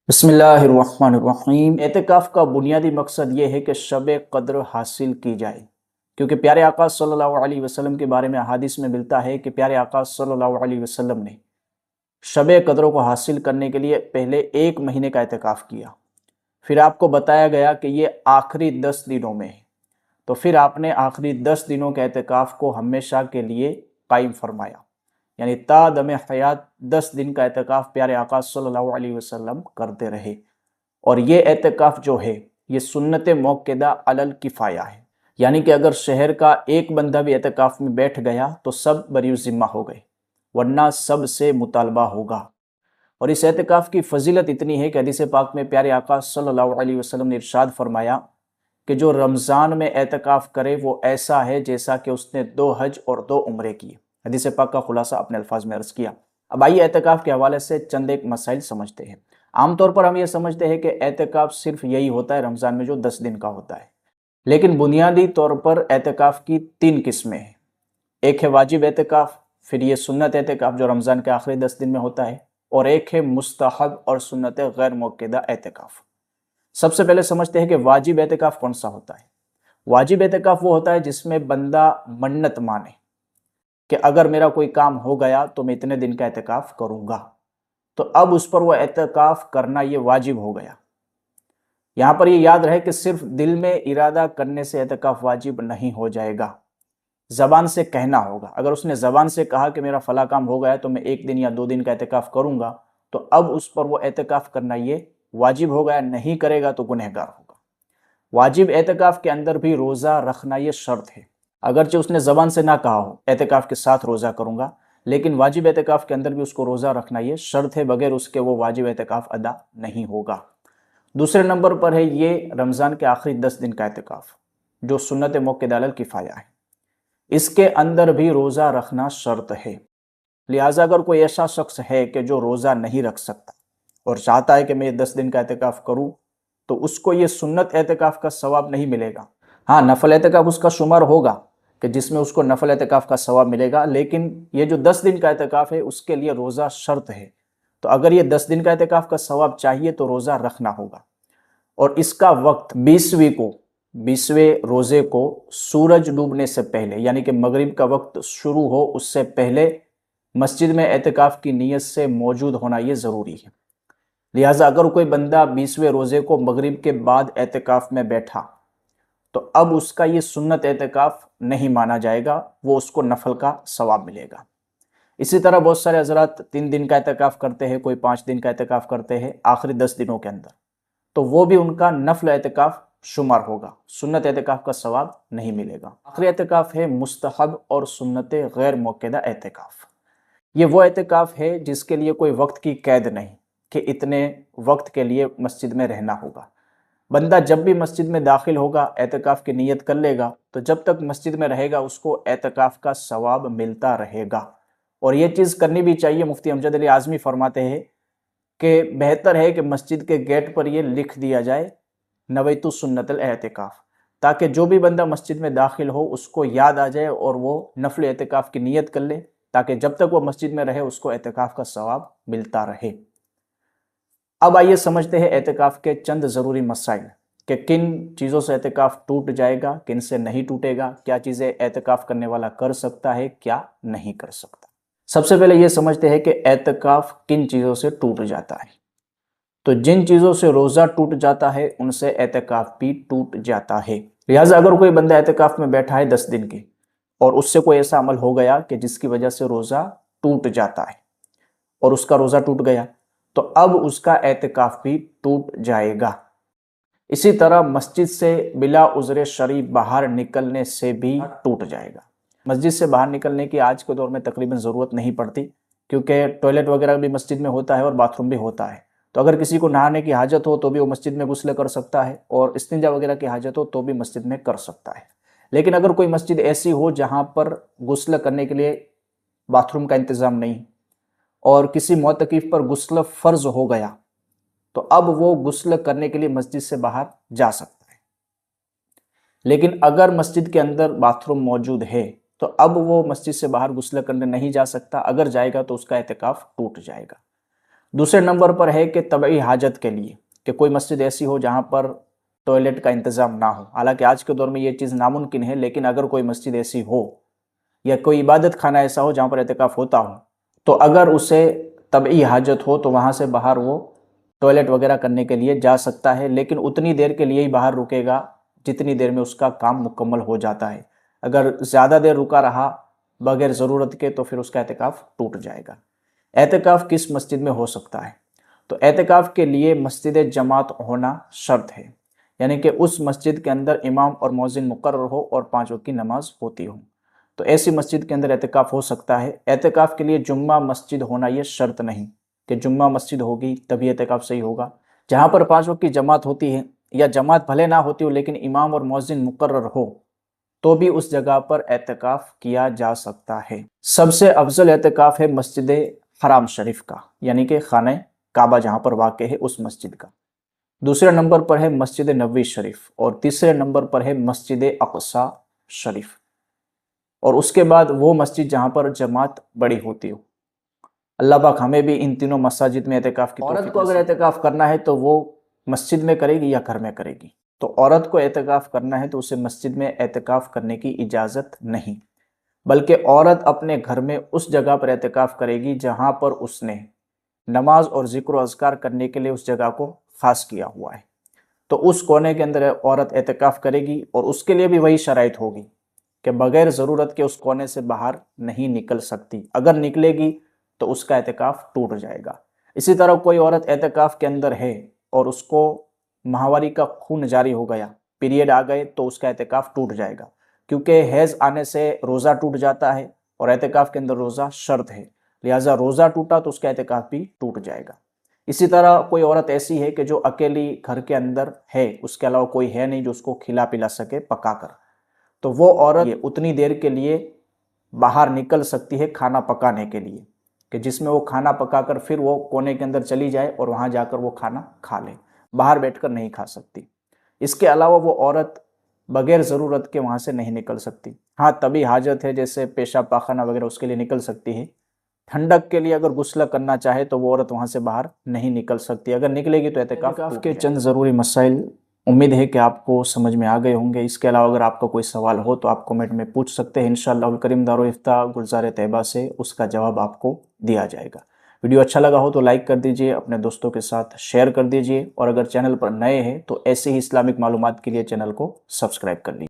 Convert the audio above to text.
بسم اللہ الرحمن الرحیم۔ اعتکاف کا بنیادی مقصد یہ ہے کہ شب قدر حاصل کی جائے، کیونکہ پیارے آقا صلی اللہ علیہ وسلم کے بارے میں احادیث میں ملتا ہے کہ پیارے آقا صلی اللہ علیہ وسلم نے شب قدر کو حاصل کرنے کے لیے پہلے 1 مہینے کا اعتکاف کیا، پھر آپ کو بتایا گیا کہ یہ آخری 10 دنوں میں ہے، تو پھر آپ نے آخری 10 دنوں کے اعتکاف کو ہمیشہ کے لیے قائم فرمایا، یعنی تا دم حیات 10 دن کا اعتکاف پیارے آقا صلی اللہ علیہ وسلم کرتے رہے۔ اور یہ اعتکاف جو ہے یہ سنت موقدہ علی الکفایہ ہے، یعنی کہ اگر شہر کا ایک بندہ بھی اعتکاف میں بیٹھ گیا تو سب بری ذمہ ہو گئے، ورنہ سب سے مطالبہ ہوگا۔ اور اس اعتکاف کی فضیلت اتنی ہے کہ حدیث پاک میں پیارے آقا صلی اللہ علیہ وسلم نے ارشاد فرمایا کہ جو رمضان میں اعتکاف کرے وہ ایسا ہے جیسا کہ اس نے 2 حج اور 2 عمرے کیے۔ حدیث پاک کا خلاصہ اپنے الفاظ میں عرض کیا۔ اب آئیے اعتکاف کے حوالے سے چند ایک مسائل سمجھتے ہیں۔ عام طور پر ہم یہ سمجھتے ہیں کہ اعتکاف صرف یہی ہوتا ہے رمضان میں جو 10 دن کا ہوتا ہے، لیکن بنیادی طور پر اعتکاف کی 3 قسمیں ہیں۔ ایک ہے واجب اعتکاف، پھر یہ سنت اعتکاف جو رمضان کے آخری 10 دن میں ہوتا ہے، اور ایک ہے مستحب اور سنت غیر موقدہ اعتکاف۔ سب سے پہلے سمجھتے ہیں کہ واجب اعتکاف کون سا ہوتا ہے۔ واجب اعتکاف وہ ہوتا ہے جس میں بندہ منت مانے کہ اگر میرا کوئی کام ہو گیا تو میں اتنے دن کا اعتکاف کروں گا، تو اب اس پر وہ اعتکاف کرنا یہ واجب ہو گیا۔ یہاں پر یہ یاد رہے کہ صرف دل میں ارادہ کرنے سے اعتکاف واجب نہیں ہو جائے گا، زبان سے کہنا ہوگا۔ اگر اس نے زبان سے کہا کہ میرا فلاں کام ہو گیا تو میں 1 دن یا 2 دن کا اعتکاف کروں گا، تو اب اس پر وہ اعتکاف کرنا یہ واجب ہو گیا، نہیں کرے گا تو گنہگار ہوگا۔ واجب اعتکاف کے اندر بھی روزہ رکھنا یہ شرط ہے، اگرچہ اس نے زبان سے نہ کہا ہو اعتکاف کے ساتھ روزہ کروں گا، لیکن واجب اعتکاف کے اندر بھی اس کو روزہ رکھنا یہ شرط ہے، بغیر اس کے وہ واجب اعتکاف ادا نہیں ہوگا۔ دوسرے نمبر پر ہے یہ رمضان کے آخری 10 دن کا اعتکاف جو سنت موقدہ علی الکفایہ ہے، اس کے اندر بھی روزہ رکھنا شرط ہے۔ لہٰذا اگر کوئی ایسا شخص ہے کہ جو روزہ نہیں رکھ سکتا اور چاہتا ہے کہ میں 10 دن کا اعتکاف کروں، تو اس کو یہ سنت اعتکاف کا ثواب نہیں ملے گا۔ ہاں، نفل اعتکاف اس کا شمار ہوگا کہ جس میں اس کو نفل اعتکاف کا ثواب ملے گا، لیکن یہ جو 10 دن کا اعتکاف ہے اس کے لیے روزہ شرط ہے۔ تو اگر یہ 10 دن کا اعتکاف کا ثواب چاہیے تو روزہ رکھنا ہوگا، اور اس کا وقت 20ویں روزے کو سورج ڈوبنے سے پہلے، یعنی کہ مغرب کا وقت شروع ہو اس سے پہلے مسجد میں اعتکاف کی نیت سے موجود ہونا یہ ضروری ہے۔ لہٰذا اگر کوئی بندہ 20ویں روزے کو مغرب کے بعد اعتکاف میں بیٹھا تو اب اس کا یہ سنت اعتکاف نہیں مانا جائے گا، وہ اس کو نفل کا ثواب ملے گا۔ اسی طرح بہت سارے حضرات 3 دن کا اعتکاف کرتے ہیں، کوئی 5 دن کا اعتکاف کرتے ہیں آخری 10 دنوں کے اندر، تو وہ بھی ان کا نفل اعتکاف شمار ہوگا، سنت اعتکاف کا ثواب نہیں ملے گا۔ آخری اعتکاف ہے مستحب اور سنت غیر موقدہ اعتکاف۔ یہ وہ اعتکاف ہے جس کے لیے کوئی وقت کی قید نہیں کہ اتنے وقت کے لیے مسجد میں رہنا ہوگا۔ بندہ جب بھی مسجد میں داخل ہوگا اعتکاف کی نیت کر لے گا، تو جب تک مسجد میں رہے گا اس کو اعتکاف کا ثواب ملتا رہے گا۔ اور یہ چیز کرنی بھی چاہیے۔ مفتی امجد علی اعظمی فرماتے ہیں کہ بہتر ہے کہ مسجد کے گیٹ پر یہ لکھ دیا جائے نویت سنت الاعتکاف، تاکہ جو بھی بندہ مسجد میں داخل ہو اس کو یاد آ جائے اور وہ نفل اعتکاف کی نیت کر لے، تاکہ جب تک وہ مسجد میں رہے اس کو اعتکاف کا ثواب ملتا رہے۔ اب آئیے سمجھتے ہیں اعتکاف کے چند ضروری مسائل کہ کن چیزوں سے اعتکاف ٹوٹ جائے گا، کن سے نہیں ٹوٹے گا، کیا چیزیں اعتکاف کرنے والا کر سکتا ہے، کیا نہیں کر سکتا۔ سب سے پہلے یہ سمجھتے ہیں کہ اعتکاف کن چیزوں سے ٹوٹ جاتا ہے۔ تو جن چیزوں سے روزہ ٹوٹ جاتا ہے ان سے اعتکاف بھی ٹوٹ جاتا ہے۔ لہٰذا اگر کوئی بندہ اعتکاف میں بیٹھا ہے 10 دن کے اور اس سے کوئی ایسا عمل ہو گیا کہ جس کی وجہ سے روزہ ٹوٹ جاتا ہے اور اس کا روزہ ٹوٹ گیا، تو اب اس کا اعتکاف بھی ٹوٹ جائے گا۔ اسی طرح مسجد سے بلا عذر شرعی باہر نکلنے سے بھی ٹوٹ جائے گا۔ مسجد سے باہر نکلنے کی آج کے دور میں تقریباً ضرورت نہیں پڑتی، کیونکہ ٹوائلٹ وغیرہ بھی مسجد میں ہوتا ہے اور باتھ روم بھی ہوتا ہے، تو اگر کسی کو نہانے کی حاجت ہو تو بھی وہ مسجد میں غسل کر سکتا ہے، اور استنجا وغیرہ کی حاجت ہو تو بھی مسجد میں کر سکتا ہے۔ لیکن اگر کوئی مسجد ایسی ہو جہاں پر غسل کرنے کے لیے باتھ روم کا انتظام نہیں، اور کسی معتکف پر غسل فرض ہو گیا، تو اب وہ غسل کرنے کے لیے مسجد سے باہر جا سکتا ہے۔ لیکن اگر مسجد کے اندر باتھ روم موجود ہے تو اب وہ مسجد سے باہر غسل کرنے نہیں جا سکتا، اگر جائے گا تو اس کا اعتکاف ٹوٹ جائے گا۔ دوسرے نمبر پر ہے کہ طبعی حاجت کے لیے، کہ کوئی مسجد ایسی ہو جہاں پر ٹوائلٹ کا انتظام نہ ہو۔ حالانکہ آج کے دور میں یہ چیز ناممکن ہے، لیکن اگر کوئی مسجد ایسی ہو یا کوئی عبادت خانہ ایسا ہو جہاں پر اعتکاف ہوتا ہو، تو اگر اسے طبعی حاجت ہو تو وہاں سے باہر وہ ٹوائلٹ وغیرہ کرنے کے لیے جا سکتا ہے، لیکن اتنی دیر کے لیے ہی باہر رکے گا جتنی دیر میں اس کا کام مکمل ہو جاتا ہے۔ اگر زیادہ دیر رکا رہا بغیر ضرورت کے تو پھر اس کا اعتکاف ٹوٹ جائے گا۔ اعتکاف کس مسجد میں ہو سکتا ہے؟ تو اعتکاف کے لیے مسجد جماعت ہونا شرط ہے، یعنی کہ اس مسجد کے اندر امام اور مؤذن مقرر ہو اور 5 وقت کی نماز ہوتی ہو، تو ایسی مسجد کے اندر اعتکاف ہو سکتا ہے۔ اعتکاف کے لیے جمعہ مسجد ہونا یہ شرط نہیں کہ جمعہ مسجد ہوگی تبھی اعتکاف صحیح ہوگا۔ جہاں پر 5 وقت کی جماعت ہوتی ہے یا جماعت بھلے نہ ہوتی ہو لیکن امام اور مؤذن مقرر ہو تو بھی اس جگہ پر اعتکاف کیا جا سکتا ہے۔ سب سے افضل اعتکاف ہے مسجد حرام شریف کا، یعنی کہ خانہ کعبہ جہاں پر واقع ہے اس مسجد کا۔ دوسرے نمبر پر ہے مسجد نبوی شریف، اور تیسرے نمبر پر ہے مسجد اقصی شریف، اور اس کے بعد وہ مسجد جہاں پر جماعت بڑی ہوتی ہو۔ اللہ پاک ہمیں بھی ان تینوں مساجد میں اعتکاف کی توفیق۔ عورت کو اگر اعتکاف کرنا ہے تو وہ مسجد میں کرے گی یا گھر میں کرے گی؟ تو عورت کو اعتکاف کرنا ہے تو اسے مسجد میں اعتکاف کرنے کی اجازت نہیں، بلکہ عورت اپنے گھر میں اس جگہ پر اعتکاف کرے گی جہاں پر اس نے نماز اور ذکر و اذکار کرنے کے لیے اس جگہ کو خاص کیا ہوا ہے۔ تو اس کونے کے اندر عورت اعتکاف کرے گی، اور اس کے لیے بھی وہی شرائط ہوگی کہ بغیر ضرورت کے اس کونے سے باہر نہیں نکل سکتی۔ اگر نکلے گی تو اس کا اعتکاف ٹوٹ جائے گا۔ اسی طرح کوئی عورت اعتکاف کے اندر ہے اور اس کو ماہواری کا خون جاری ہو گیا، پیریڈ آ گئے، تو اس کا اعتکاف ٹوٹ جائے گا، کیونکہ حیض آنے سے روزہ ٹوٹ جاتا ہے اور اعتکاف کے اندر روزہ شرط ہے، لہٰذا روزہ ٹوٹا تو اس کا اعتکاف بھی ٹوٹ جائے گا۔ اسی طرح کوئی عورت ایسی ہے کہ جو اکیلی گھر کے اندر ہے، اس کے علاوہ کوئی ہے نہیں جو اس کو کھلا پلا سکے پکا کر، تو وہ عورت اتنی دیر کے لیے باہر نکل سکتی ہے کھانا پکانے کے لیے، کہ جس میں وہ کھانا پکا کر پھر وہ کونے کے اندر چلی جائے اور وہاں جا کر وہ کھانا کھا لے، باہر بیٹھ کر نہیں کھا سکتی۔ اس کے علاوہ وہ عورت بغیر ضرورت کے وہاں سے نہیں نکل سکتی۔ ہاں طبی حاجت ہے جیسے پیشاب پاخانہ وغیرہ، اس کے لیے نکل سکتی ہے۔ ٹھنڈک کے لیے اگر غسل کرنا چاہے تو وہ عورت وہاں سے باہر نہیں نکل سکتی، اگر نکلے گی تو اعتکاف کے چند ضروری مسائل امید ہے کہ آپ کو سمجھ میں آ گئے ہوں گے۔ اس کے علاوہ اگر آپ کا کوئی سوال ہو تو آپ کمنٹ میں پوچھ سکتے ہیں، انشاءاللہ الکریم دارالافتاء گلزار طیبہ سے اس کا جواب آپ کو دیا جائے گا۔ ویڈیو اچھا لگا ہو تو لائک کر دیجئے، اپنے دوستوں کے ساتھ شیئر کر دیجئے، اور اگر چینل پر نئے ہیں تو ایسے ہی اسلامک معلومات کے لیے چینل کو سبسکرائب کر لیجئے۔